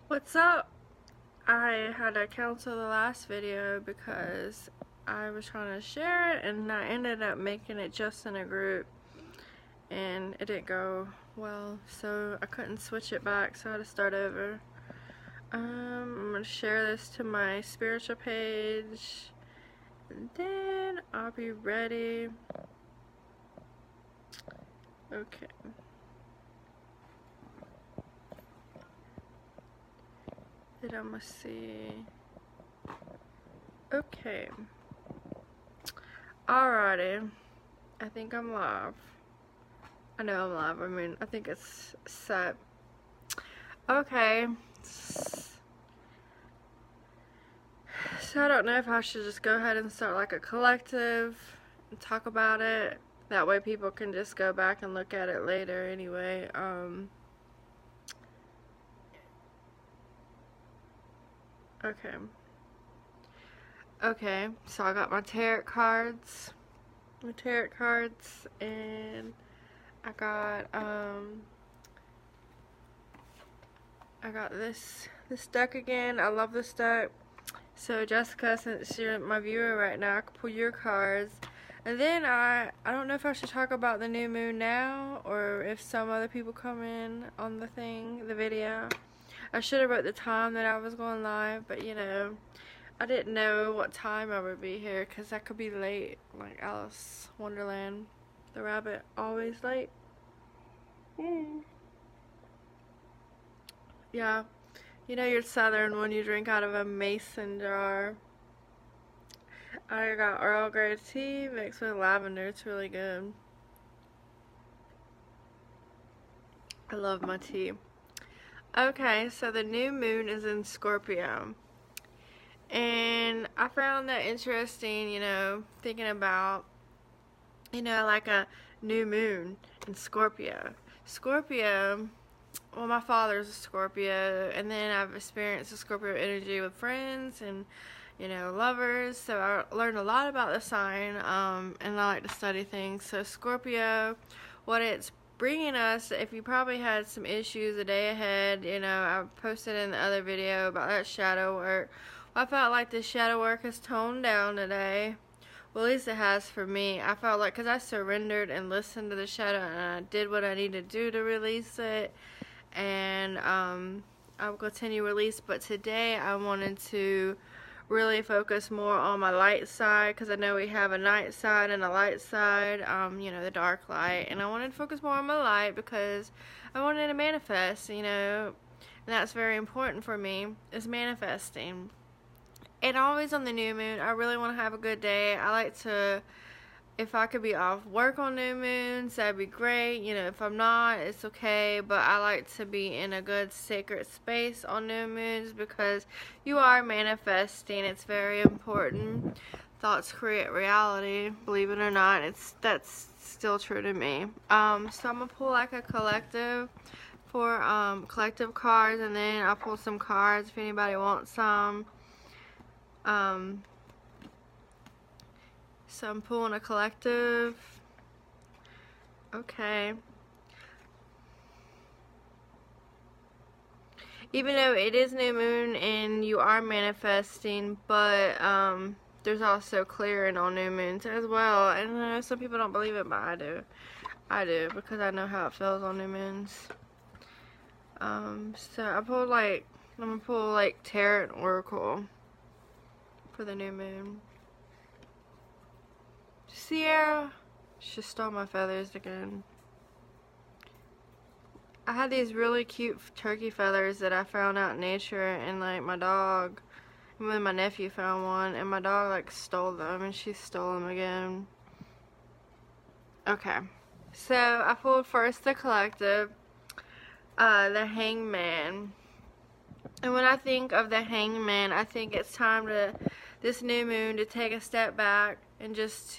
What's up? I had to cancel the last video because I was trying to share it and I ended up making it just in a group and it didn't go well, so I couldn't switch it back, so I had to start over. I'm going to share this to my spiritual page and then I'll be ready. Okay. Then I'm gonna see. Okay. Alrighty. I think I'm live. I know I'm live. I mean, I think it's set. Okay. So I don't know if I should just go ahead and start like a collective and talk about it. That way people can just go back and look at it later anyway. Okay, so I got my tarot cards. And I got this deck again. I love this deck. So Jessica, since you're my viewer right now, I can pull your cards. And then I don't know if I should talk about the new moon now or if some other people come in on the video. I should have wrote the time that I was going live, but you know, I didn't know what time I would be here because I could be late, like Alice Wonderland, the rabbit, always late. Yeah, you know you're Southern when you drink out of a mason jar. I got Earl Grey tea mixed with lavender. It's really good. I love my tea. Okay, so the new moon is in Scorpio. And I found that interesting, you know, thinking about, you know, like a new moon in Scorpio. Scorpio, well, my father's a Scorpio, and then I've experienced the Scorpio energy with friends and, you know, lovers, so I learned a lot about the sign, and I like to study things. So Scorpio, what it's bringing us, if you probably had some issues a day ahead, you know, I posted in the other video about that shadow work. I felt like the shadow work has toned down today. Well, at least it has for me. I felt like, because I surrendered and listened to the shadow and I did what I needed to do to release it. And I will continue release. But today I wanted to really focus more on my light side, because I know we have a night side and a light side, you know, the dark light. And I wanted to focus more on my light because I wanted to manifest, you know. And that's very important for me, is manifesting. And always on the new moon, I really want to have a good day. I like to, if I could be off work on new moons, that'd be great. You know, if I'm not, it's okay. But I like to be in a good sacred space on new moons because you are manifesting. It's very important. Thoughts create reality. Believe it or not, that's still true to me. So I'm gonna pull like a collective for collective cards, and then I'll pull some cards if anybody wants some. So I'm pulling a collective. Okay. Even though it is new moon and you are manifesting, but there's also clearing on new moons as well. And I know some people don't believe it, but I do. I do, because I know how it feels on new moons. So I'm gonna pull like Tarot and Oracle for the new moon. Sierra, she stole my feathers again. I had these really cute turkey feathers that I found out in nature, and like my dog, and then my nephew found one, and my dog like stole them, and she stole them again. Okay, so I pulled first the collective, the Hangman. And when I think of the Hangman, I think it's time to, this new moon, to take a step back and just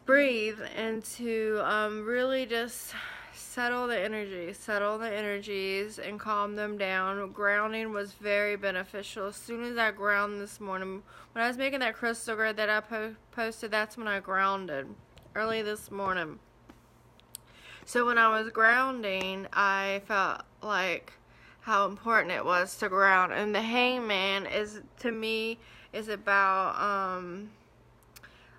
breathe and to really just settle the energies and calm them down. Grounding was very beneficial. As soon as I ground this morning, when I was making that crystal grid that I posted, that's when I grounded, early this morning. So when I was grounding, I felt like how important it was to ground. And the Hangman is, to me, is about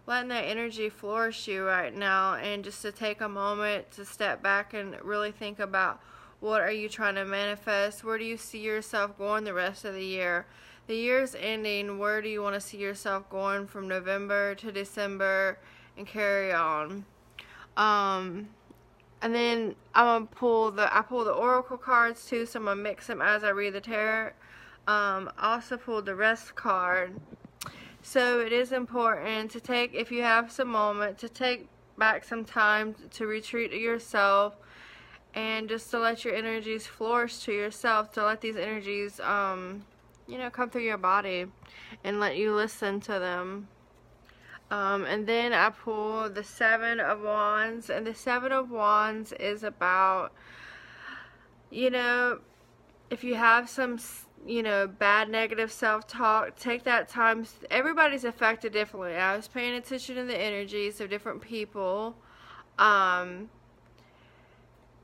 letting that energy flourish you right now, and just to take a moment to step back and really think about, what are you trying to manifest? Where do you see yourself going the rest of the year? The year's ending. Where do you want to see yourself going from November to December, and carry on? And then I'm gonna I pull the oracle cards too, so I'm gonna mix them as I read the tarot. I also pulled the rest card. So it is important to take, if you have some moment, to take back some time to retreat to yourself, and just to let your energies flourish to yourself, to let these energies, you know, come through your body and let you listen to them. And then I pull the Seven of Wands, and the Seven of Wands is about, you know, if you have some, you know, bad negative self-talk, take that time. Everybody's affected differently. I was paying attention to the energies of different people.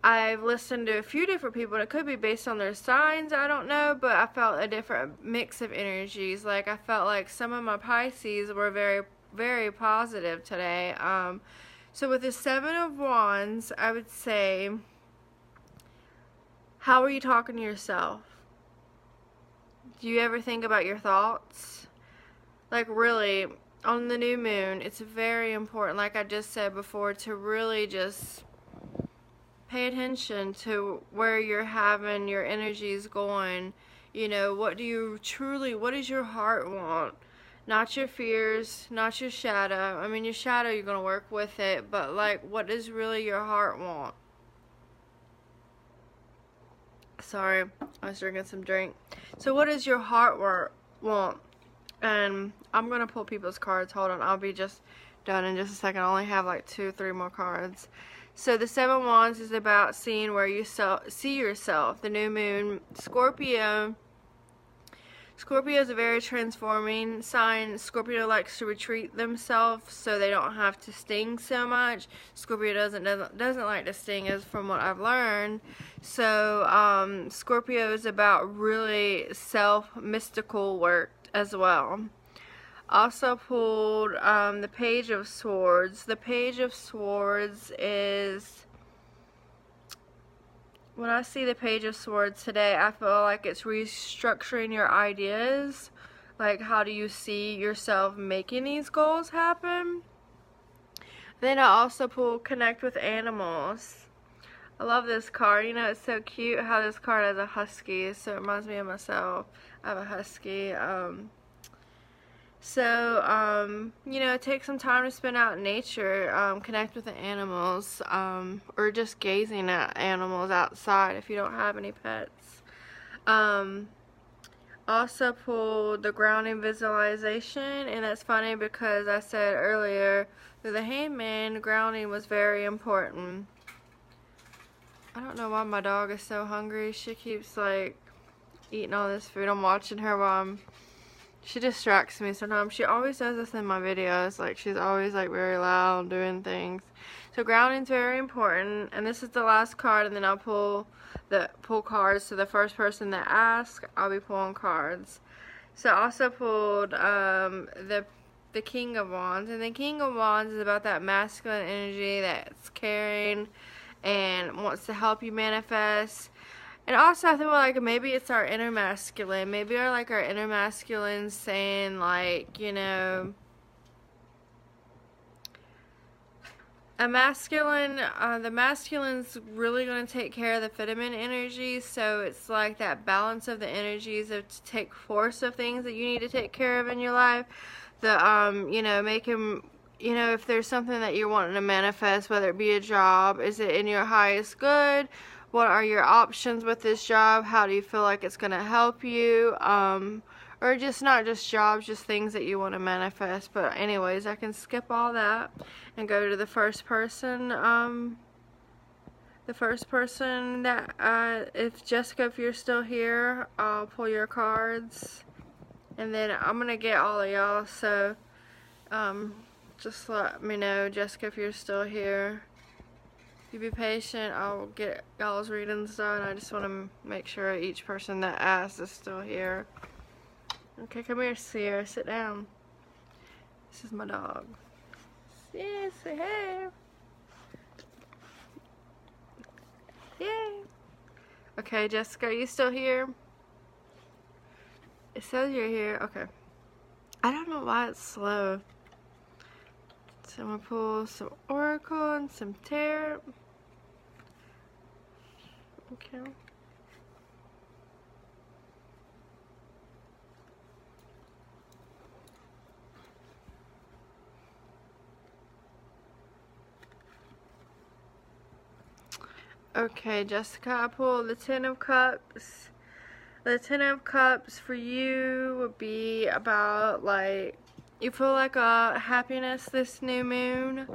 I've listened to a few different people, and it could be based on their signs, I don't know, but I felt a different mix of energies. Like, I felt like some of my Pisces were very, very positive today. So with the Seven of Wands, I would say, how are you talking to yourself? Do you ever think about your thoughts? Like, really, on the new moon, it's very important, like I just said before, to really just pay attention to where you're having your energies going. You know, what does your heart want? Not your fears, not your shadow. I mean, your shadow, you're going to work with it, but like, what does really your heart want? Sorry, I was drinking some drink. So what does your heart want? And I'm going to pull people's cards. Hold on, I'll be just done in just a second. I only have like 2-3 more cards. So the Seven of Wands is about seeing where you see yourself. The new moon. Scorpio is a very transforming sign. Scorpio likes to retreat themselves so they don't have to sting so much. Scorpio doesn't like to sting, is from what I've learned. So Scorpio is about really mystical work as well. Also pulled the Page of Swords. The Page of Swords is, when I see the Page of Swords today, I feel like it's restructuring your ideas. Like, how do you see yourself making these goals happen? Then I also pull Connect with Animals. I love this card. You know, it's so cute how this card has a husky, so it reminds me of myself. I have a husky. You know, take some time to spend out in nature, connect with the animals, or just gazing at animals outside if you don't have any pets. Also pulled the grounding visualization, and that's funny because I said earlier that the Hangman, grounding was very important. I don't know why my dog is so hungry. She keeps like eating all this food. I'm watching her while she distracts me sometimes. She always does this in my videos. Like, she's always like very loud doing things. So grounding's very important. And this is the last card, and then I'll pull cards. So the first person that asks, I'll be pulling cards. So I also pulled the King of Wands. And the King of Wands is about that masculine energy that's caring and wants to help you manifest. And also, I feel like maybe it's our inner masculine. Maybe our inner masculine saying, like, you know, the masculine's really going to take care of the feminine energy. So it's like that balance of the energies of to take force of things that you need to take care of in your life. You know, make him, you know, if there's something that you're wanting to manifest, whether it be a job, is it in your highest good? What are your options with this job? How do you feel like it's going to help you? Or just not just jobs, just things that you want to manifest. But anyways, I can skip all that and go to the first person. The first person that, if Jessica, if you're still here, I'll pull your cards. And then I'm going to get all of y'all. So just let me know, Jessica, if you're still here. you be patient, I'll get y'all's readings done. I just want to make sure each person that asked is still here. Okay, come here, Sierra. Sit down. This is my dog. Yeah, say hey. Yay. Okay, Jessica, are you still here? It says you're here. Okay. I don't know why it's slow. So I'm going to pull some Oracle and some Tarot. Okay. Okay, Jessica, I pulled the Ten of Cups. The Ten of Cups for you would be about, like, you feel like a happiness this new moon.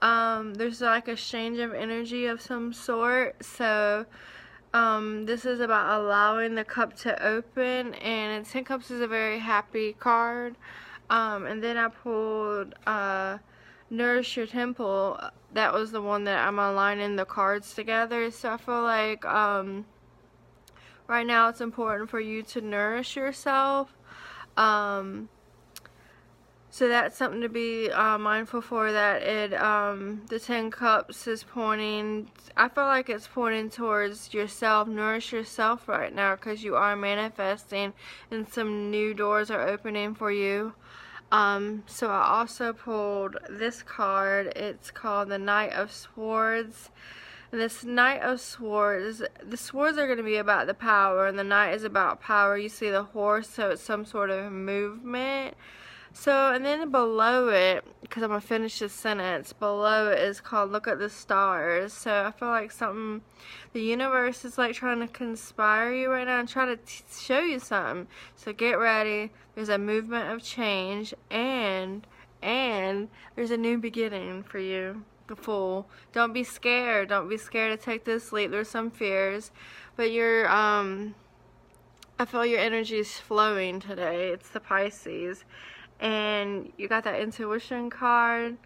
There's like a exchange of energy of some sort. So, this is about allowing the cup to open. And Ten Cups is a very happy card. And then I pulled, Nourish Your Temple. That was the one that I'm aligning the cards together. So I feel like right now it's important for you to nourish yourself. So that's something to be mindful for, that it the 10 cups is pointing, I feel like it's pointing towards yourself. Nourish yourself right now, because you are manifesting and some new doors are opening for you. So I also pulled this card. It's called the Knight of Swords. And this Knight of Swords, the swords are going to be about the power, and the Knight is about power. You see the horse, so it's some sort of movement. So, and then below it, because I'm going to finish this sentence, below it is called Look at the Stars. So I feel like something, the universe is like trying to conspire you right now and try to show you something. So get ready. There's a movement of change, and there's a new beginning for you. The Fool. Don't be scared. Don't be scared to take this leap. There's some fears, but you're, I feel your energy is flowing today. It's the Pisces. And you got that intuition card.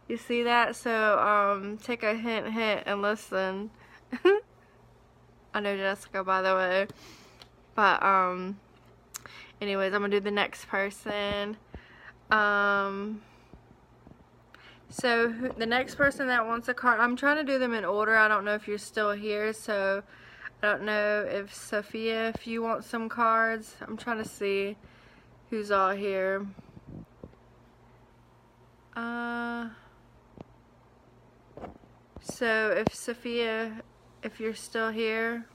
You see that? So, take a hint and listen. I know Jessica, by the way. But, anyways, I'm gonna do the next person. So, the next person that wants a card, I'm trying to do them in order. I don't know if you're still here, so I don't know if Sophia, if you want some cards. I'm trying to see who's all here. So if Sophia, if you're still here,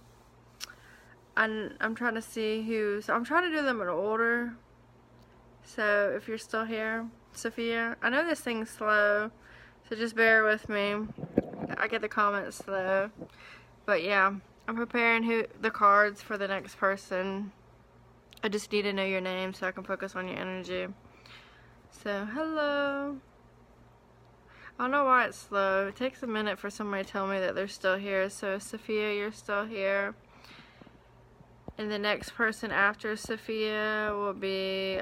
I'm trying to see who's, I'm trying to do them in order. So if you're still here, Sophia, I know this thing's slow, so just bear with me. I get the comments slow, but yeah, I'm preparing the cards for the next person. I just need to know your name so I can focus on your energy. So, hello. I don't know why it's slow. It takes a minute for somebody to tell me that they're still here. So, Sophia, you're still here. And the next person after Sophia will be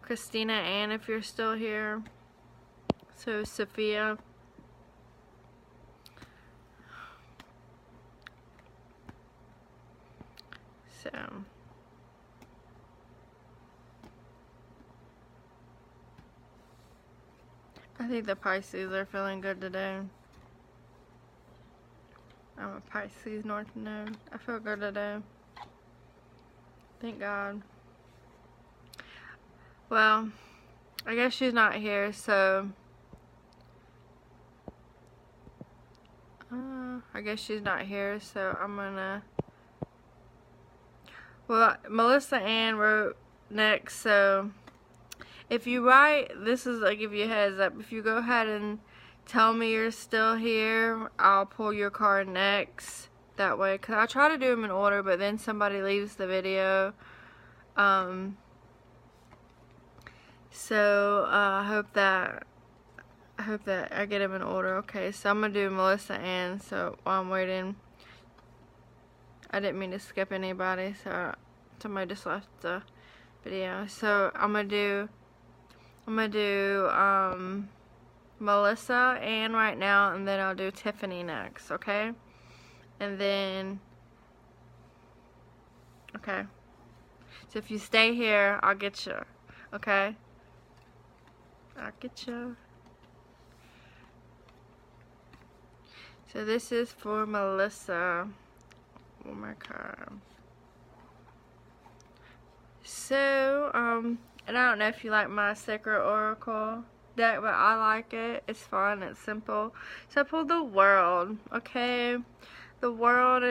Christina Ann, if you're still here. So, Sophia. So, I think the Pisces are feeling good today. I'm a Pisces North Node. I feel good today. Thank God. Well, I guess she's not here, so I guess she's not here, so I'm gonna, well, Melissa Ann wrote next, so if you write, this is, I'll give you a heads up, if you go ahead and tell me you're still here, I'll pull your card next, that way, because I try to do them in order, but then somebody leaves the video. So I hope that I get them in order. Okay, so I'm gonna do Melissa Ann. So while I'm waiting, I didn't mean to skip anybody, so somebody just left the video. So I'm gonna do Melissa, Ann right now, and then I'll do Tiffany next, okay? And then, okay. So if you stay here, I'll get you, okay? I'll get you. So this is for Melissa. Oh my God. So, and I don't know if you like my Sacred Oracle deck, but I like it. It's fun, it's simple. So I pulled the World, okay? The World,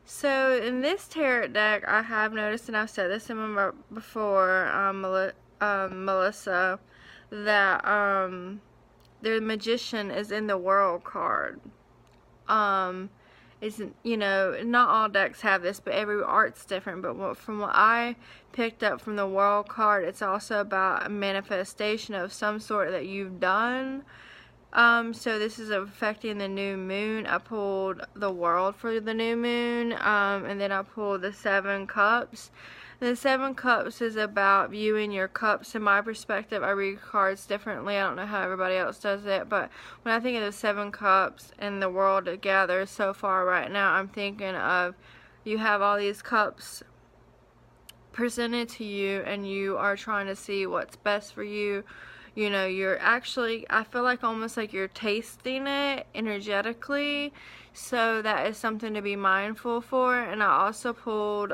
so in this tarot deck, I have noticed, and I've said this in before, Melissa, that, the Magician is in the World card. Isn't, you know, not all decks have this, but every art's different. But from what I picked up from the World card, it's also about a manifestation of some sort that you've done. So this is affecting the new moon. I pulled the World for the new moon, and then I pulled the Seven Cups. The Seven Cups is about viewing your cups. In my perspective, I read cards differently. I don't know how everybody else does it, but when I think of the Seven Cups and the World together so far right now, I'm thinking of you have all these cups presented to you, and you are trying to see what's best for you. You know, you're actually, I feel like almost like you're tasting it energetically, so that is something to be mindful for. And I also pulled,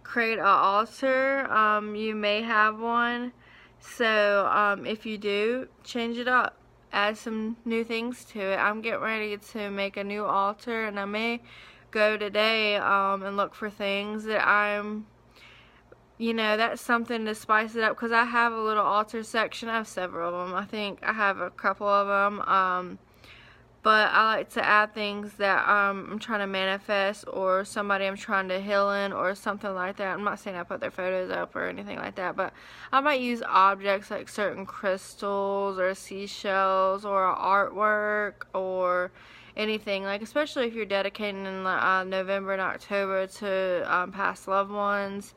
create an altar. You may have one, so if you do, change it up, add some new things to it. I'm getting ready to make a new altar, and I may go today and look for things that I'm, you know, that's something to spice it up, because I have a little altar section. I have several of them. I think I have a couple of them, but I like to add things that I'm trying to manifest, or somebody I'm trying to heal in, or something like that. I'm not saying I put their photos up or anything like that, but I might use objects like certain crystals or seashells or artwork or anything, like, especially if you're dedicating in November and October to past loved ones.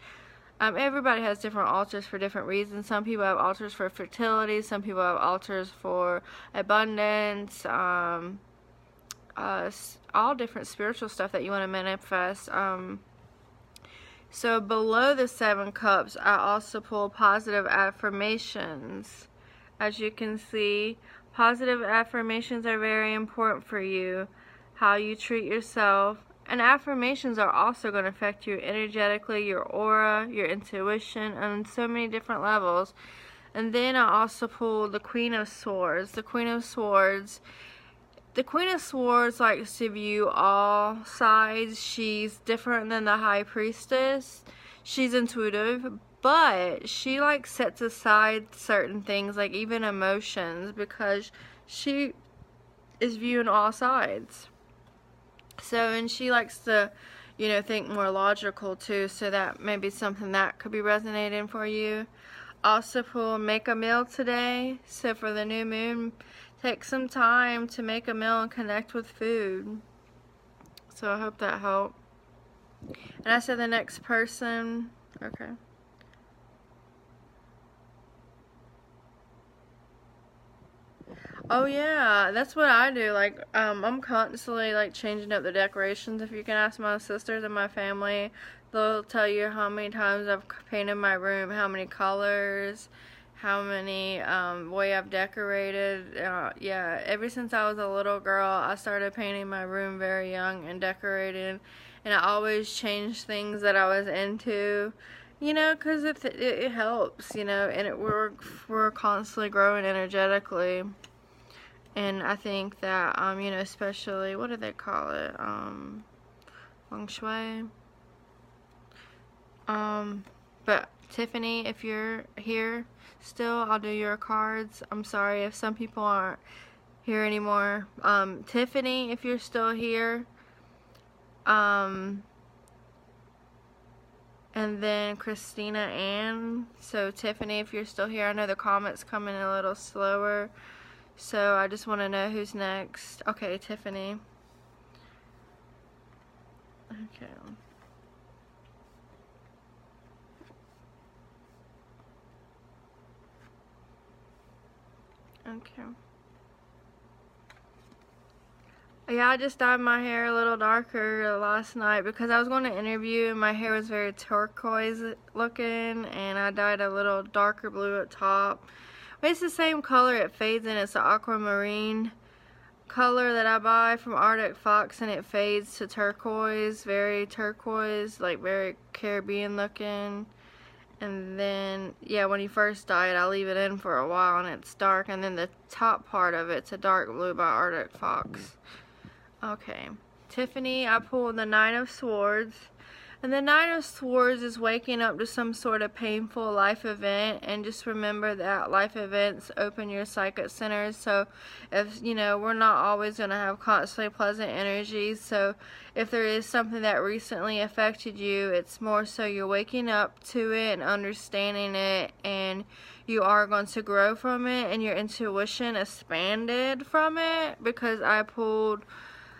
Everybody has different altars for different reasons. Some people have altars for fertility. Some people have altars for abundance. All different spiritual stuff that you want to manifest. So below the Seven Cups, I also pull positive affirmations. As you can see, positive affirmations are very important for you. How you treat yourself. And affirmations are also going to affect you energetically, your aura, your intuition, on so many different levels. And then I also pulled the Queen of Swords. The Queen of Swords likes to view all sides. She's different than the High Priestess. She's intuitive, but she like sets aside certain things, like even emotions, because she is viewing all sides. So, and she likes to, you know, think more logical too, so that may be something that could be resonating for you. Also pull make a meal today. So for the new moon, take some time to make a meal and connect with food. So I hope that helped. And I said the next person, okay. Oh yeah, that's what I do. Like, I'm constantly like changing up the decorations. If you can ask my sisters and my family, they'll tell you how many times I've painted my room, how many colors, how many way I've decorated. Yeah, ever since I was a little girl, I started painting my room very young and decorating, and I always changed things that I was into. You know, because it helps, you know, and we're constantly growing energetically. And I think that, you know, especially, what do they call it? Feng Shui. But Tiffany, if you're here still, I'll do your cards. I'm sorry if some people aren't here anymore. Tiffany, if you're still here. And then Christina Ann. So Tiffany, if you're still here, I know the comments coming a little slower. So I just want to know who's next. Okay, Tiffany. Okay. Okay. Yeah, I just dyed my hair a little darker last night because I was going to interview and my hair was very turquoise looking, and I dyed a little darker blue at top. But it's the same color it fades in. It's the aquamarine color that I buy from Arctic Fox, and it fades to turquoise, very turquoise, like very Caribbean looking. And then, yeah, when you first dye it, I leave it in for a while and it's dark, and then the top part of it's a dark blue by Arctic Fox. Okay, Tiffany, I pulled the Nine of Swords. And the Nine of Swords is waking up to some sort of painful life event, and just remember that life events open your psychic centers. So if, you know, we're not always going to have constantly pleasant energies. So if there is something that recently affected you, it's more so you're waking up to it and understanding it, and you are going to grow from it, and your intuition expanded from it, because I pulled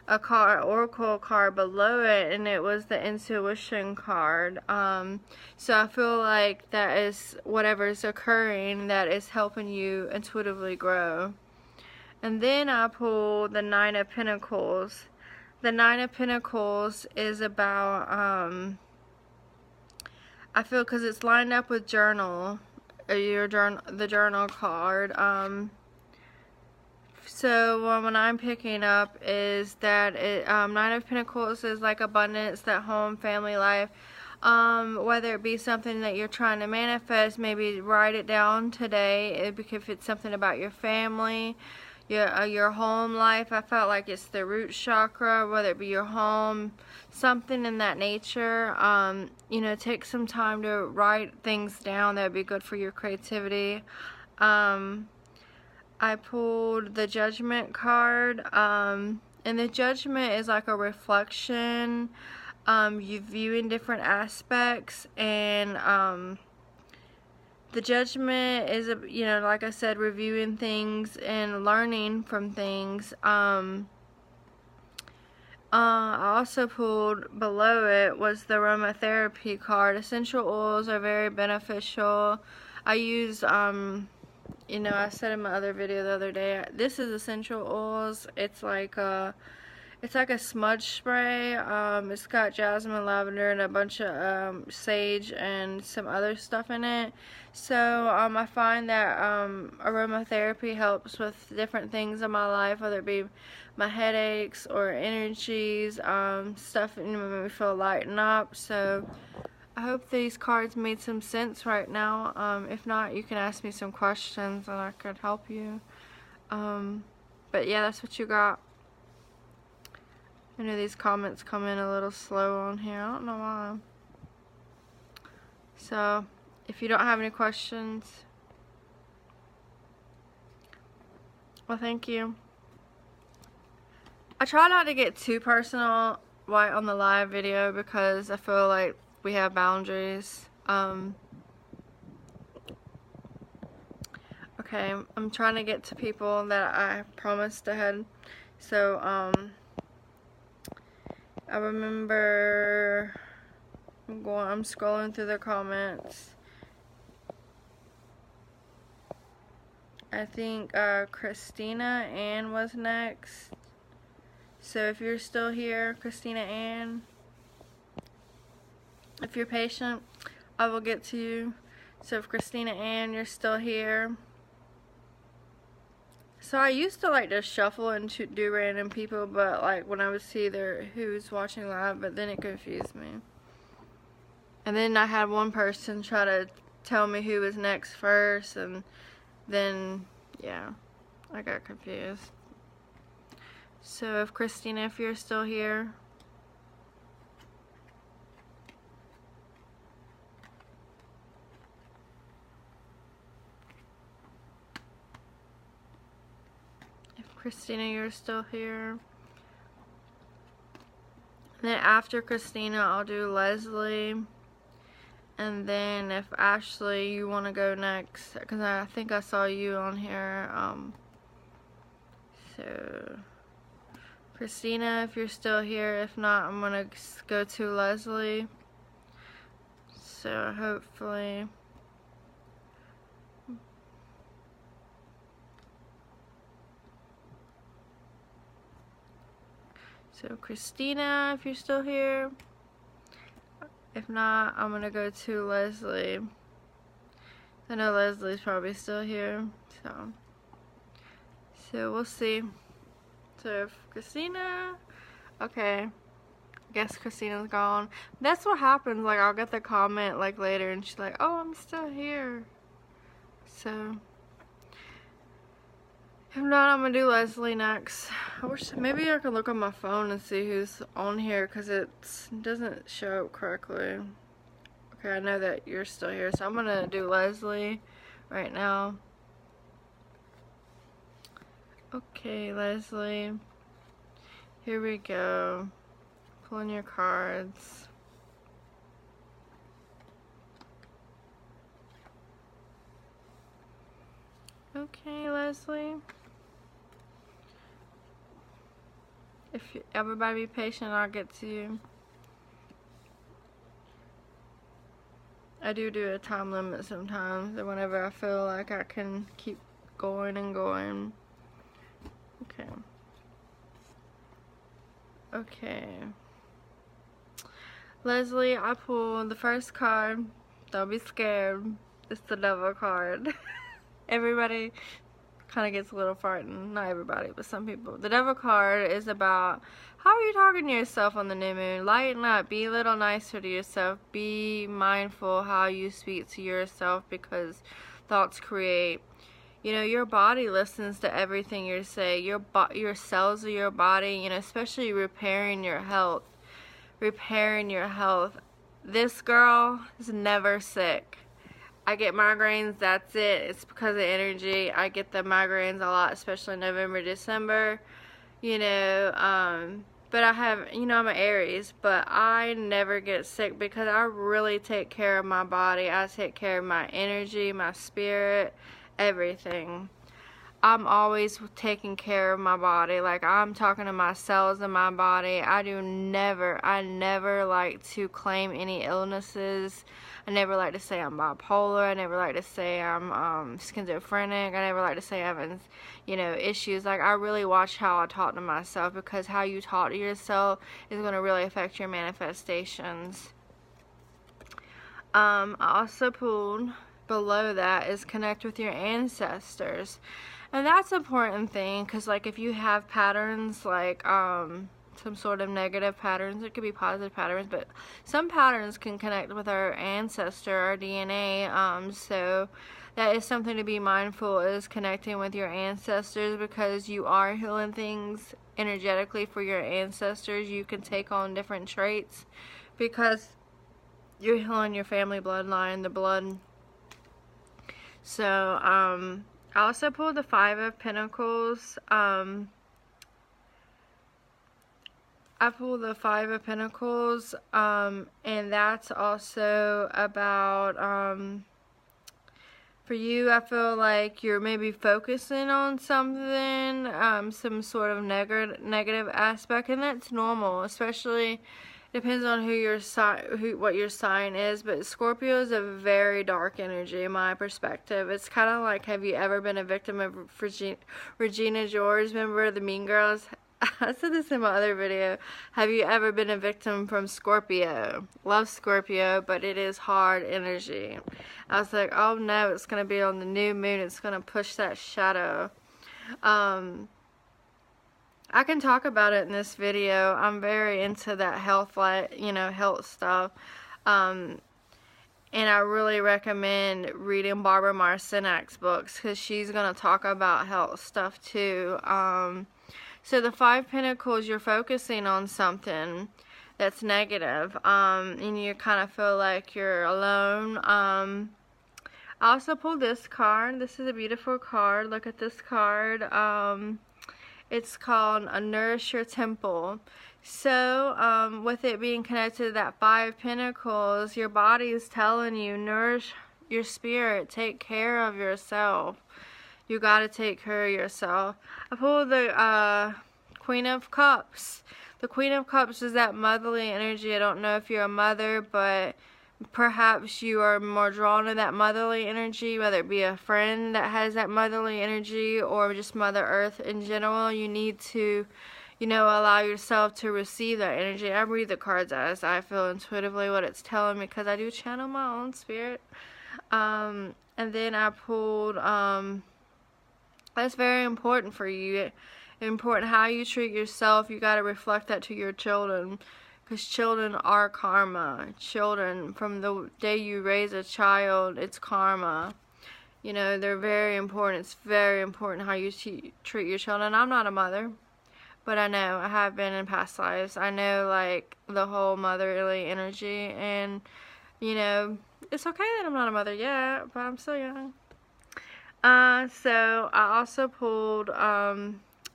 a oracle card below it, and it was the intuition card. So I feel like that is whatever is occurring that is helping you intuitively grow. And then I pulled the Nine of Pentacles. The Nine of Pentacles is about I feel, because it's lined up with journal, the journal card. So what I'm picking up is that Nine of Pentacles is like abundance, that home, family life. Whether it be something that you're trying to manifest, maybe write it down today. If it's something about your family, your home life, I felt like it's the root chakra, whether it be your home, something in that nature. You know, take some time to write things down. That would be good for your creativity. I pulled the Judgment card, and the Judgment is like a reflection, you viewing different aspects, and the Judgment is, you know, like I said, reviewing things and learning from things. I also pulled below it was the aromatherapy card. Essential oils are very beneficial. I use you know, I said in my other video the other day, this is essential oils. It's like a smudge spray. It's got jasmine, lavender, and a bunch of sage and some other stuff in it. So I find that aromatherapy helps with different things in my life, whether it be my headaches or energies, stuff that, you know, make me feel lighten up. So I hope these cards made some sense right now. If not, you can ask me some questions and I could help you. But yeah, that's what you got. I know these comments come in a little slow on here. I don't know why. So, if you don't have any questions, well, thank you. I try not to get too personal right on the live video because I feel like we have boundaries. Okay, I'm trying to get to people that I promised ahead. So, I remember I'm scrolling through the comments. I think Christina Ann was next. So if you're still here, Christina Ann, if you're patient, I will get to you. So if Christina Ann, you're still here. So I used to like to shuffle and do random people, but like when I would see who's watching live, but then it confused me. And then I had one person try to tell me who was next first, and then, yeah, I got confused. So if Christina, if you're still here. Christina, you're still here. And then after Christina, I'll do Leslie. And then if Ashley, you want to go next, because I think I saw you on here. So, Christina, if you're still here. If not, I'm going to go to Leslie. So, hopefully. So Christina, if you're still here. If not, I'm gonna go to Leslie. I know Leslie's probably still here, so we'll see. So if Christina, okay, I guess Christina's gone. That's what happens, like I'll get the comment like later and she's like, oh, I'm still here. So if not, I'm gonna do Leslie next. I wish maybe I could look on my phone and see who's on here, because it doesn't show up correctly. Okay, I know that you're still here, so I'm gonna do Leslie right now. Okay, Leslie, here we go. Pulling your cards. Okay, Leslie. If everybody be patient, I'll get to you. I do a time limit sometimes, and whenever I feel like I can keep going and going. Okay. Okay. Leslie, I pulled the first card. Don't be scared. It's the Devil card. Everybody kind of gets a little frightened. Not everybody, but some people. The Devil card is about how are you talking to yourself on the new moon. Lighten up. Be a little nicer to yourself. Be mindful how you speak to yourself, because thoughts create. You know, your body listens to everything you say. Your cells of your body, you know, especially repairing your health. Repairing your health. This girl is never sick. I get migraines, that's it. It's because of energy. I get the migraines a lot, especially November, December. You know, but I have, you know, I'm an Aries, but I never get sick because I really take care of my body. I take care of my energy, my spirit, everything. I'm always taking care of my body. Like, I'm talking to my cells in my body. I never like to claim any illnesses. I never like to say I'm bipolar. I never like to say I'm schizophrenic. I never like to say I'm having, you know, issues. Like, I really watch how I talk to myself, because how you talk to yourself is going to really affect your manifestations. I also pulled, below that is connect with your ancestors. And that's an important thing, because like if you have patterns like some sort of negative patterns, it could be positive patterns, but some patterns can connect with our ancestor, our DNA, so that is something to be mindful, is connecting with your ancestors, because you are healing things energetically for your ancestors. You can take on different traits because you're healing your family bloodline, the blood. So I also pulled the Five of Pentacles. I pulled the Five of Pentacles, and that's also about, for you, I feel like you're maybe focusing on something, some sort of negative aspect, and that's normal, especially depends on what your sign is. But Scorpio is a very dark energy in my perspective. It's kind of like, have you ever been a victim of Regina George? Remember the Mean Girls? I said this in my other video. Have you ever been a victim from Scorpio? Love Scorpio, but it is hard energy. I was like, oh no, it's going to be on the new moon. It's going to push that shadow. I can talk about it in this video. I'm very into that health stuff. And I really recommend reading Barbara Marcinak's books, because she's going to talk about health stuff too. So the Five Pentacles, you're focusing on something that's negative, and you kind of feel like you're alone. I also pulled this card. This is a beautiful card. Look at this card. It's called Nourish Your Temple. So, with it being connected to that Five Pentacles, your body is telling you, nourish your spirit, take care of yourself. You gotta take care of yourself. I pulled the Queen of Cups. The Queen of Cups is that motherly energy. I don't know if you're a mother, but perhaps you are more drawn to that motherly energy, whether it be a friend that has that motherly energy or just Mother Earth in general. You need to, you know, allow yourself to receive that energy. I read the cards as I feel intuitively what it's telling me, because I do channel my own spirit. And then I pulled, that's very important for you. Important how you treat yourself. You got to reflect that to your children, because children are karma. Children, from the day you raise a child, it's karma. You know, they're very important. It's very important how you treat your children. I'm not a mother, but I know I have been in past lives. I know, like, the whole motherly energy, and, you know, it's okay that I'm not a mother yet, but I'm still young. So I also pulled,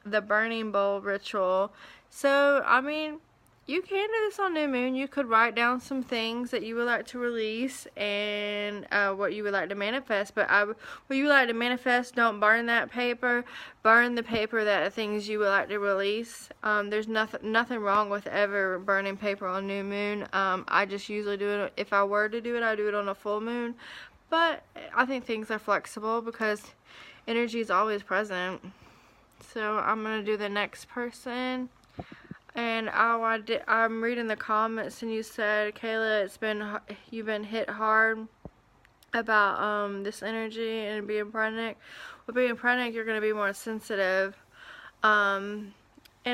the burning bowl ritual. So, I mean, you can do this on new moon. You could write down some things that you would like to release, and what you would like to manifest. But what you would like to manifest, don't burn that paper. Burn the paper that things you would like to release. There's nothing wrong with ever burning paper on new moon. I just usually do it, if I were to do it, I do it on a full moon. But I think things are flexible because energy is always present. So I'm going to do the next person. And I'm reading the comments, and you said, Kayla, you've been hit hard about this energy and being pregnant. With being pregnant, you're going to be more sensitive. And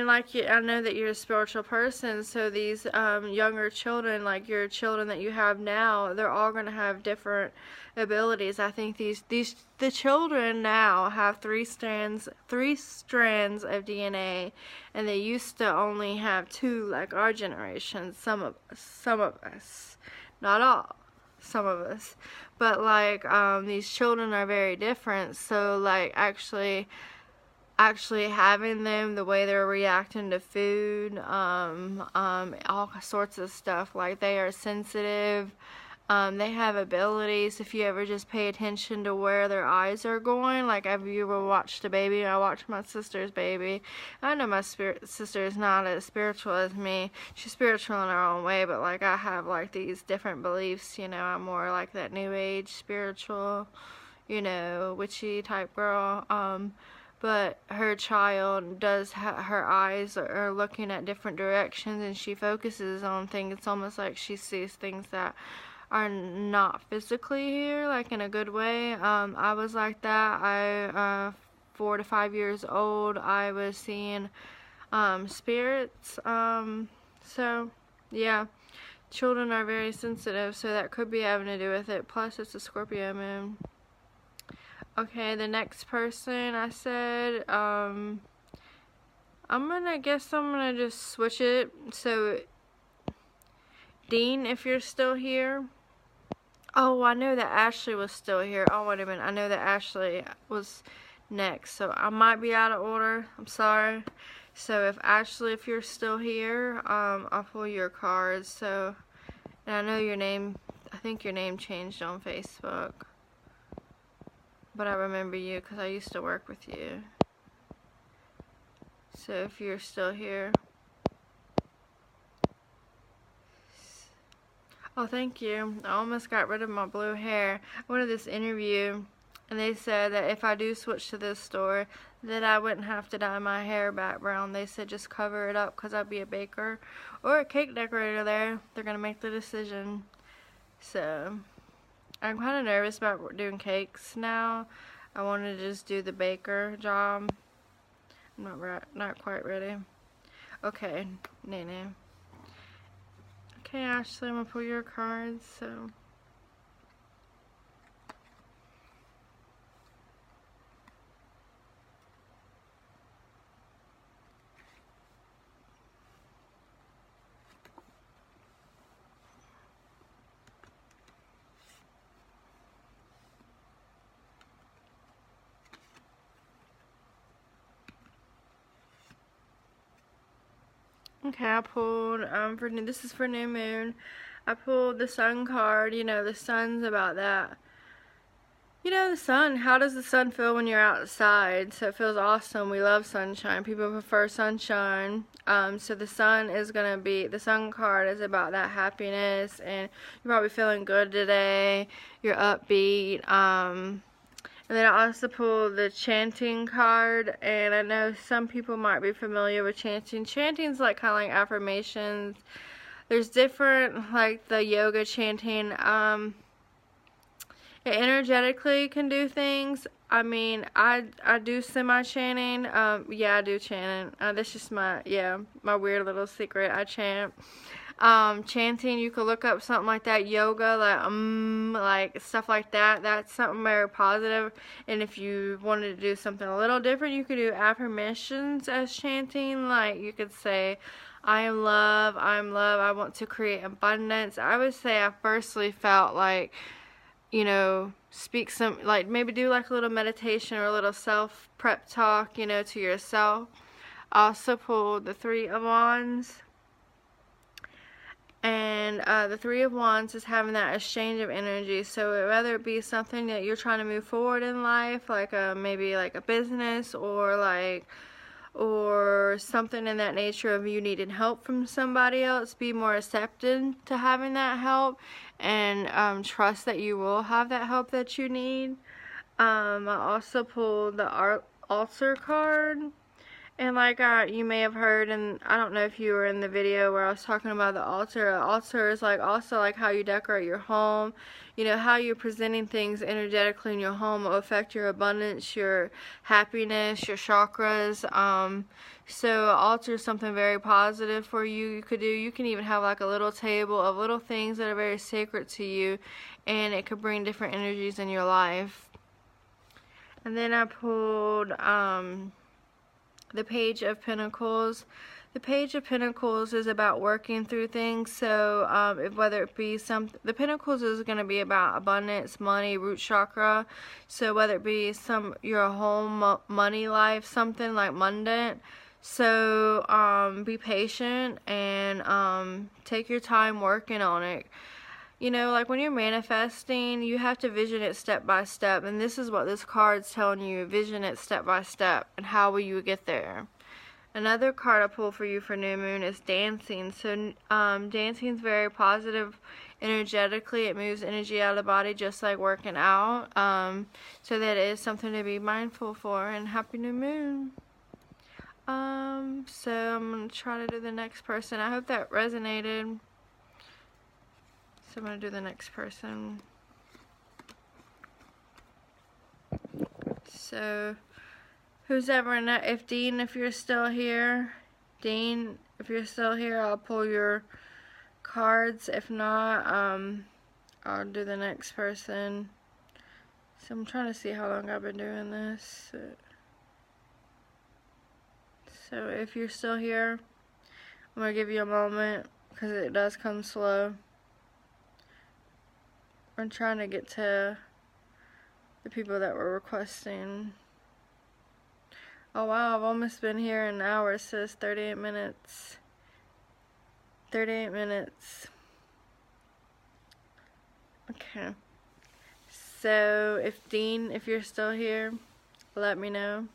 like I know that you're a spiritual person, so these younger children, like your children that you have now, they're all going to have different abilities. I think the children now have three strands of DNA, and they used to only have two, like our generation. Some of us, not all, some of us, but like these children are very different. So like actually having them, the way they're reacting to food, all sorts of stuff, like they are sensitive, they have abilities. If you ever just pay attention to where their eyes are going, like have you ever watched a baby? I watched my sister's baby. I know my sister is not as spiritual as me. She's spiritual in her own way, but like I have like these different beliefs, you know. I'm more like that new age spiritual, you know, witchy type girl. But her child does her eyes are looking at different directions, and she focuses on things. It's almost like she sees things that are not physically here, like in a good way. I was like that. 4 to 5 years old, I was seeing spirits. So yeah, children are very sensitive, so that could be having to do with it. Plus, it's a Scorpio moon. Okay, the next person, I said, I'm gonna just switch it. So, Dean, if you're still here. Oh, I know that Ashley was still here. Oh, wait a minute. I know that Ashley was next. So, I might be out of order. I'm sorry. So, if you're still here, I'll pull your cards. So, and I know your name, I think your name changed on Facebook. But I remember you because I used to work with you. So if you're still here. Oh, thank you. I almost got rid of my blue hair. I went to this interview, and they said that if I do switch to this store, that I wouldn't have to dye my hair back brown. They said just cover it up because I'd be a baker or a cake decorator there. They're going to make the decision. So I'm kind of nervous about doing cakes now. I wanted to just do the baker job. I'm not quite ready. Okay, Nene. Okay, Ashley, I'm gonna pull your cards. So. Okay, I pulled, this is for new moon. I pulled the sun card. You know, the sun's about that. You know, the sun, how does the sun feel when you're outside? So it feels awesome. We love sunshine. People prefer sunshine. So the sun is going to be, the sun card is about that happiness, and you're probably feeling good today. You're upbeat. And then I also pulled the chanting card, and I know some people might be familiar with chanting. Chanting's like kind of like affirmations. There's different, like the yoga chanting. It energetically can do things. I mean, I do semi-chanting. Yeah, I do chanting. That's just my weird little secret. I chant. Chanting, you could look up something like that. Yoga, like stuff like that. That's something very positive. And if you wanted to do something a little different, you could do affirmations as chanting. Like you could say, I am love, I want to create abundance. I would say I firstly felt like, you know, speak some, like maybe do like a little meditation or a little self prep talk, you know, to yourself. I also pulled the Three of Wands. And the Three of Wands is having that exchange of energy. So whether it be something that you're trying to move forward in life, like maybe like a business, or something in that nature of you needing help from somebody else, be more receptive to having that help, and trust that you will have that help that you need. I also pulled the Altar card. And like you may have heard, and I don't know if you were in the video where I was talking about the altar. The altar is like also like how you decorate your home. You know, how you're presenting things energetically in your home will affect your abundance, your happiness, your chakras. So altar is something very positive for you. You could do. You can even have like a little table of little things that are very sacred to you, and it could bring different energies in your life. And then I pulled the Page of Pentacles. The Page of Pentacles is about working through things. So whether it be the Pentacles is going to be about abundance, money, root chakra. So whether it be your home, money life, something like mundane. So be patient and take your time working on it. You know, like when you're manifesting, you have to vision it step by step. And this is what this card's telling you. Vision it step by step. And how will you get there? Another card I pull for you for new moon is dancing. So dancing is very positive energetically. It moves energy out of the body just like working out. So that is something to be mindful for. And happy new moon. So I'm going to try to do the next person. I hope that resonated. So I'm going to do the next person. So, who's ever in that? If Dean, if you're still here. Dean, if you're still here, I'll pull your cards. If not, I'll do the next person. So I'm trying to see how long I've been doing this. So if you're still here, I'm going to give you a moment because it does come slow. I'm trying to get to the people that were requesting. Oh wow, I've almost been here an hour. It says 38 minutes. 38 minutes. Okay. So, if Dean, if you're still here, let me know.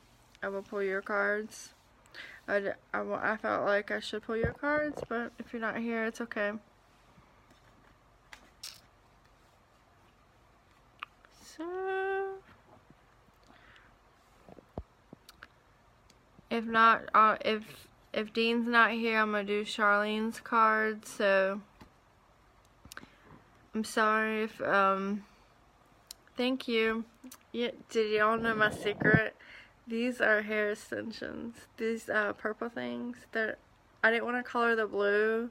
I will pull your cards. I felt like I should pull your cards, but if you're not here, it's okay. If not, if Dean's not here, I'm gonna do Charlene's card. So I'm sorry if thank you. Yeah, did y'all know my secret? These are hair extensions. These purple things. I didn't want to color the blue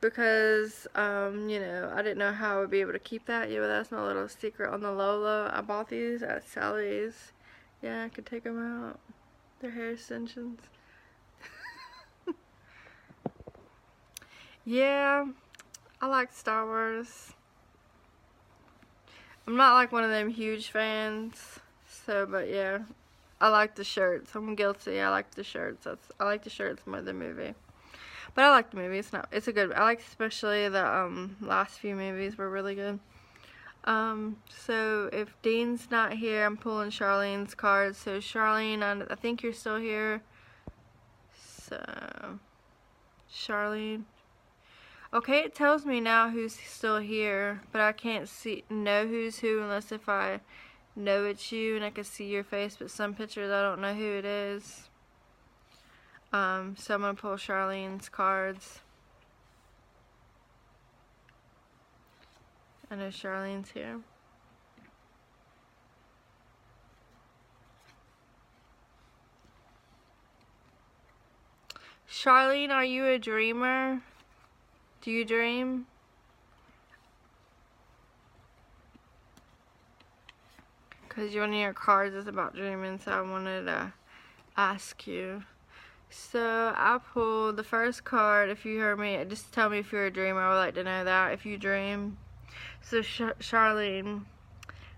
because you know, I didn't know how I would be able to keep that. Yeah, but that's my little secret on the low. I bought these at Sally's. Yeah, I could take them out. They're hair extensions. Yeah, I like Star Wars. I'm not like one of them huge fans. So, but yeah, I like the shirts. I'm guilty. I like the shirts. I like the shirts more than the movie. But I like the movie. It's a good. I like especially the last few movies were really good. So if Dean's not here, I'm pulling Charlene's cards. So Charlene, I think you're still here. So Charlene. Okay, it tells me now who's still here, but I can't know who's who unless if I know it's you and I can see your face, but some pictures I don't know who it is. So I'm going to pull Charlene's cards. I know Charlene's here. Charlene, are you a dreamer? Do you dream? Because one of your cards is about dreaming, so I wanted to ask you. So I pulled the first card. If you heard me, just tell me if you're a dreamer. I would like to know that if you dream. So Charlene,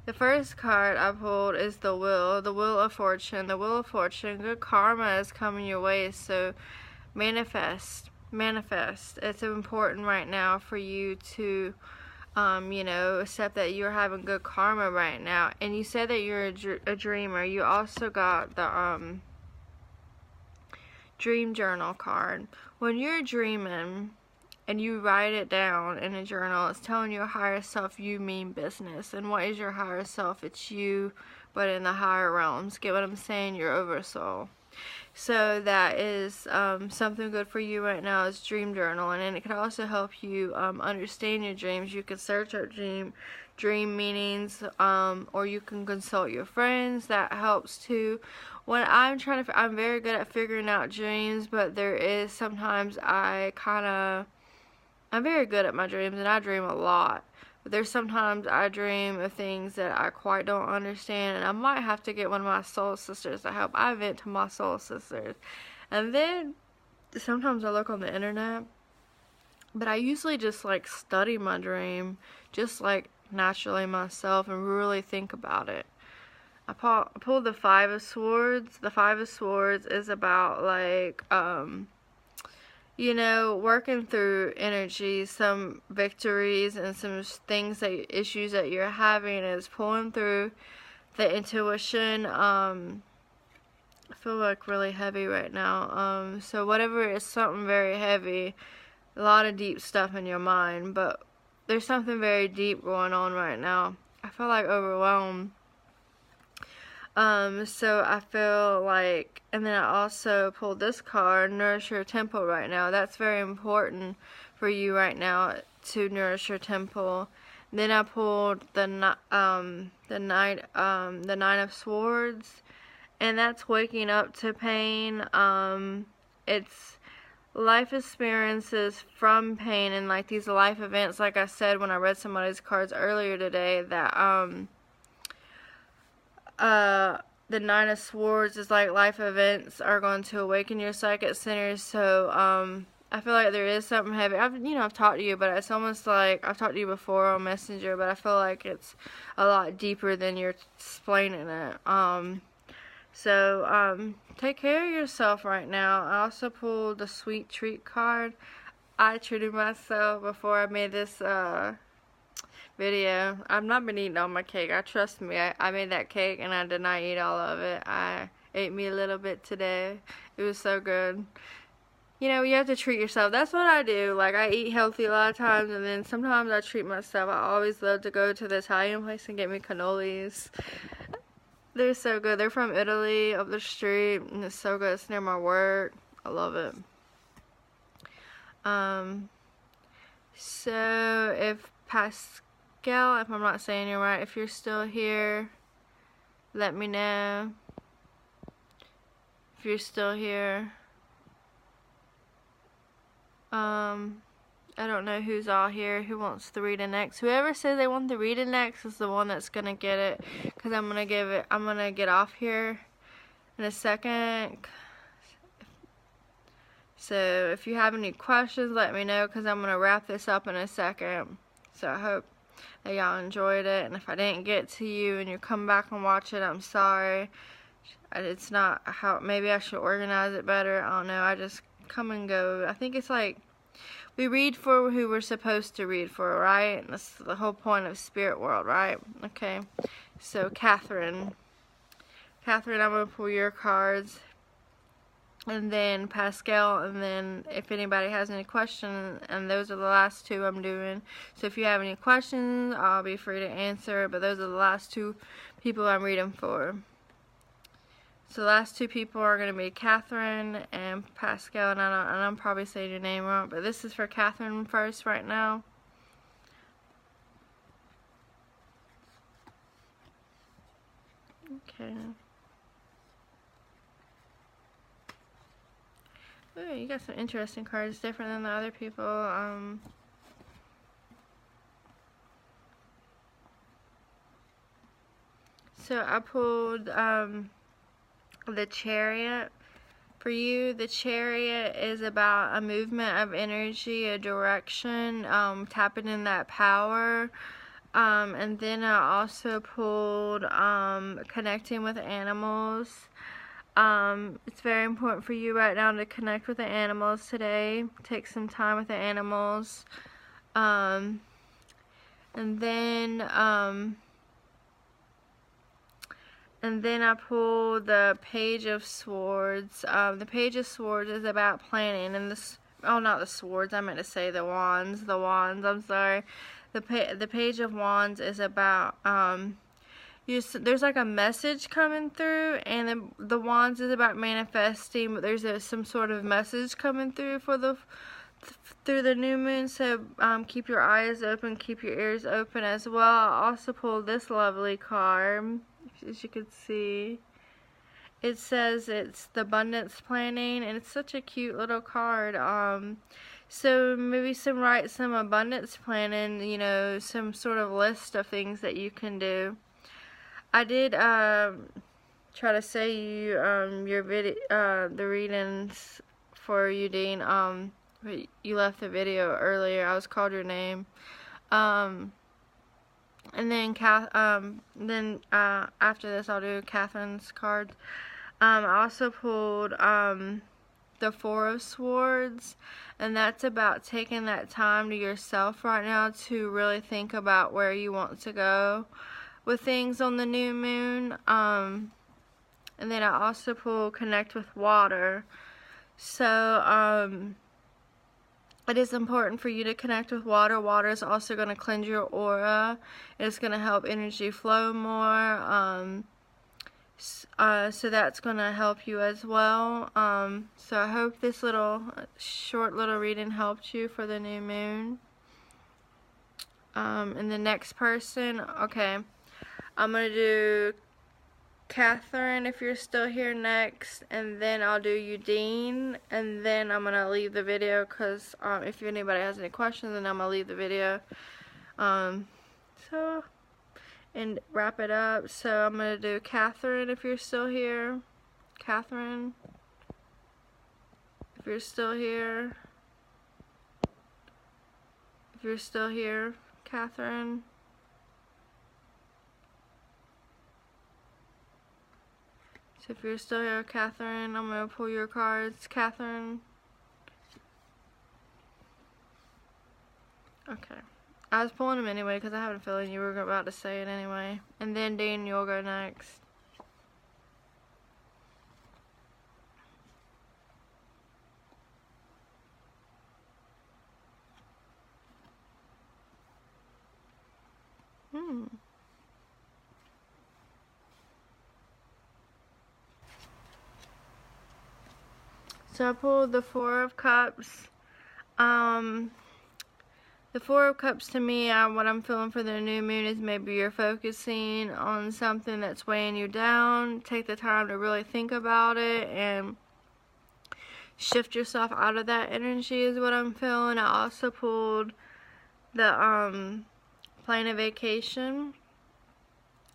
the first card I pulled is the Wheel of Fortune. The Wheel of Fortune, good karma is coming your way, so manifest. It's important right now for you to you know, accept that you're having good karma right now. And you said that you're a dreamer. You also got the dream journal card. When you're dreaming and you write it down in a journal, it's telling your higher self you mean business. And what is your higher self? It's you, but in the higher realms. Get what I'm saying? Your oversoul. So that is something good for you right now is dream journaling, and it can also help you understand your dreams. You can search up dream meanings, or you can consult your friends. That helps too. When I'm very good at figuring out dreams, but there is sometimes I'm very good at my dreams, and I dream a lot. But there's sometimes I dream of things that I quite don't understand, and I might have to get one of my soul sisters to help. I vent to my soul sisters. And then sometimes I look on the internet, but I usually just like study my dream, just like naturally myself, and really think about it. I pulled the Five of Swords. The Five of Swords is about like you know, working through energy, some victories and some issues that you're having, is pulling through the intuition. I feel like really heavy right now. So whatever is something very heavy, a lot of deep stuff in your mind, but there's something very deep going on right now. I feel like overwhelmed. So I feel like, and then I also pulled this card, Nourish Your Temple right now. That's very important for you right now, to nourish your temple. Then I pulled the Nine of Swords, and that's waking up to pain. It's life experiences from pain, and like these life events, like I said when I read somebody's cards earlier today, that the Nine of Swords is like life events are going to awaken your psychic centers. So I feel like there is something heavy. I've talked to you, but it's almost like I've talked to you before on Messenger, but I feel like it's a lot deeper than you're explaining it. So take care of yourself right now. I also pulled the Sweet Treat card. I treated myself before I made this video. I've not been eating all my cake. Trust me, I made that cake and I did not eat all of it. I ate me a little bit today. It was so good. You know, you have to treat yourself. That's what I do. Like, I eat healthy a lot of times, and then sometimes I treat myself. I always love to go to the Italian place and get me cannolis. They're so good. They're from Italy, up the street, and it's so good. It's near my work. I love it. So if Pascal, if I'm not saying it right, if you're still here, let me know. If you're still here. I don't know who's all here, who wants the reading next. Whoever says they want the reading next is the one that's gonna get it, because I'm gonna get off here in a second. So if you have any questions, let me know, because I'm gonna wrap this up in a second. So I hope that y'all enjoyed it, and if I didn't get to you and you come back and watch it, I'm sorry. It's not how, maybe I should organize it better. I don't know. I just come and go. I think it's like we read for who we're supposed to read for, right? And that's the whole point of Spirit World, right? Okay. So Catherine, I'm gonna pull your cards. and then Pascal, and then if anybody has any questions, and those are the last two I'm doing. So if you have any questions, I'll be free to answer, but those are the last two people I'm reading for. So the last two people are going to be Catherine and Pascal, and I'm probably saying your name wrong, but this is for Catherine first right now. Okay. Ooh, you got some interesting cards, different than the other people. So I pulled the Chariot. For you, the Chariot is about a movement of energy, a direction, tapping in that power. And then I also pulled connecting with animals. It's very important for you right now to connect with the animals today. Take some time with the animals. And then I pull the Page of Swords. The Page of Swords is about planning, and this, oh, not the swords, I meant to say the wands. The wands, I'm sorry. The Page of Wands is about, there's like a message coming through, and the wands is about manifesting, but there's some sort of message coming through through the new moon. So keep your eyes open, keep your ears open as well. I also pulled this lovely card, as you can see. It says it's the abundance planning, and it's such a cute little card. So maybe write some abundance planning, you know, some sort of list of things that you can do. I did try to say you your video, the readings for you, Dean. But you left the video earlier. I was called your name. And then after this, I'll do Catherine's cards. I also pulled the Four of Swords, and that's about taking that time to yourself right now to really think about where you want to go with things on the new moon. And then I also pull Connect with Water. So it is important for you to connect with water. Water is also going to cleanse your aura. It's going to help energy flow more. So that's going to help you as well. So I hope this short little reading helped you for the new moon. And the next person, okay, I'm going to do Catherine if you're still here next, and then I'll do you, Dean, and then I'm going to leave the video because if anybody has any questions, then I'm going to leave the video. And wrap it up. So I'm going to do Catherine if you're still here. Catherine, if you're still here. If you're still here, Catherine. So if you're still here, Catherine, I'm going to pull your cards. Catherine. Okay. I was pulling them anyway because I have a feeling you were about to say it anyway. And then Dean, you'll go next. So I pulled the Four of Cups. The Four of Cups to me, what I'm feeling for the new moon is maybe you're focusing on something that's weighing you down. Take the time to really think about it and shift yourself out of that energy is what I'm feeling. I also pulled the plan a vacation.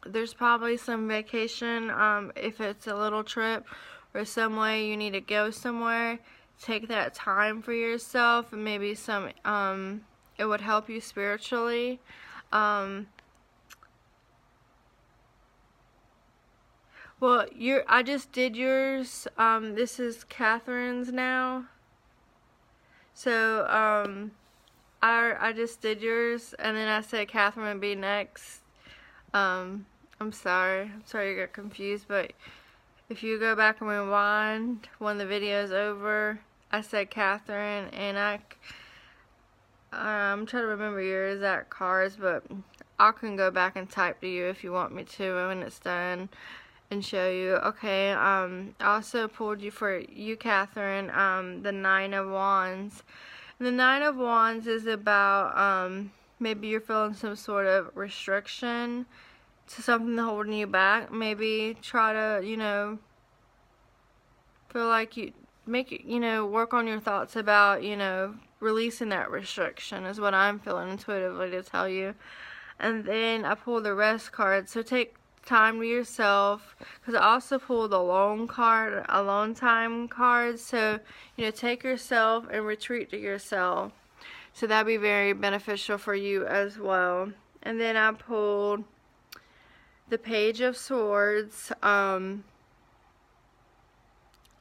There's probably some vacation, if it's a little trip or some way you need to go somewhere. Take that time for yourself, and maybe it would help you spiritually. Well, I just did yours. This is Catherine's now. So, I just did yours, and then I said Catherine would be next. I'm sorry you got confused, but if you go back and rewind when the video is over, I said Catherine, and I'm trying to remember your exact cards, but I can go back and type to you if you want me to when it's done and show you. Okay, I also pulled you for you, Catherine, the Nine of Wands. The Nine of Wands is about maybe you're feeling some sort of restriction to something holding you back. Maybe try to, you know, feel like you make it, you know, work on your thoughts about, you know, releasing that restriction is what I'm feeling intuitively to tell you. And then I pull the rest card. So take time to yourself, because I also pulled the alone card, alone time card. So, you know, take yourself and retreat to yourself. So that'd be very beneficial for you as well. And then I pulled the Page of Swords. And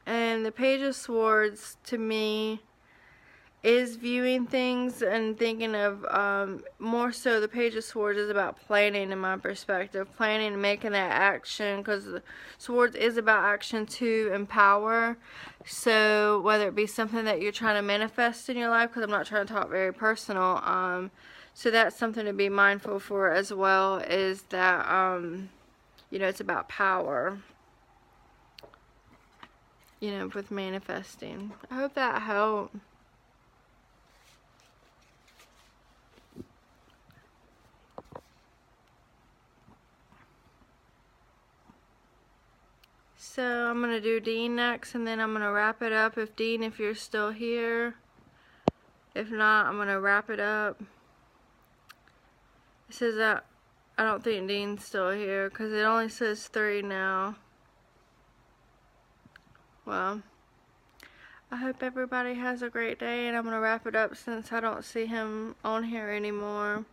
the Page of Swords to me is viewing things and thinking of more so the Page of Swords is about planning in my perspective, planning and making that action, because the Swords is about action to empower. So whether it be something that you're trying to manifest in your life, because I'm not trying to talk very personal, so that's something to be mindful for as well, is that you know, it's about power, you know, with manifesting. I hope that helped. So I'm going to do Dean next, and then I'm going to wrap it up. Dean, if you're still here. If not, I'm going to wrap it up. It says that I don't think Dean's still here, because it only says 3 now. Well, I hope everybody has a great day, and I'm going to wrap it up since I don't see him on here anymore.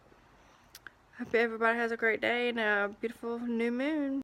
Hope everybody has a great day and a beautiful new moon.